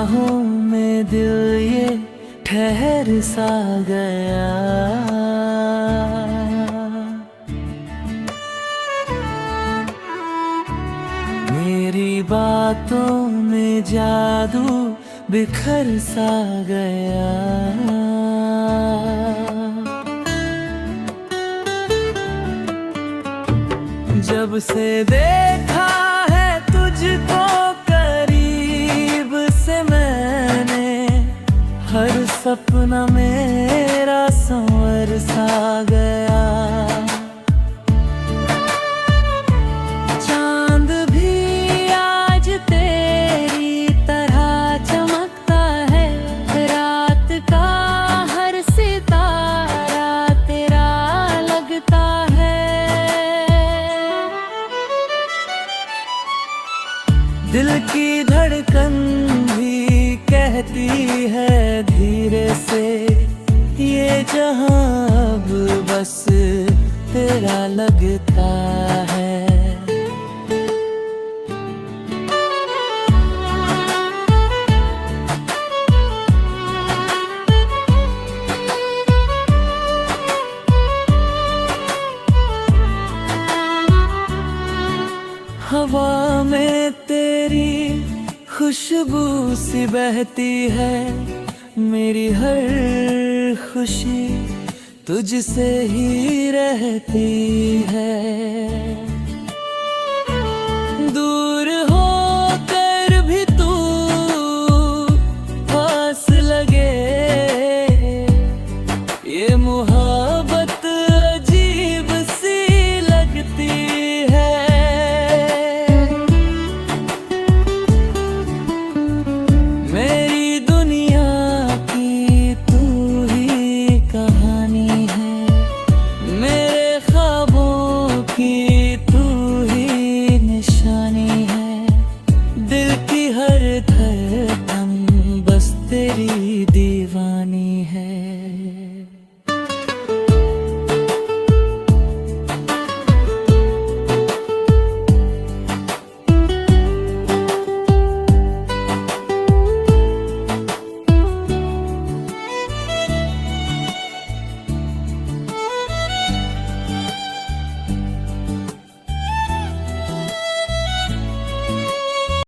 बाहों में दिल ये ठहर सा गया। मेरी बातों में जादू बिखर सा गया। जब से देखा है तुझको करीब से मैंने, हर सपना मेरा संवर सा गया। चांद भी आज तेरी तरह चमकता है, रात का हर सितारा तेरा लगता है। दिल की धड़कन भी कहती है धीरे से, ये जहां अब बस तेरा लगता है। हवा में तेरी खुशबू सी बहती है, मेरी हर खुशी तुझसे ही रहती है। दूर होकर भी तू पास लगे, ये मोहब्बत अजीब सी लगती है। मेरी दुनिया की तू ही कहानी है, मेरे ख्वाबों की तू ही निशानी है। दिल की हर धड़कन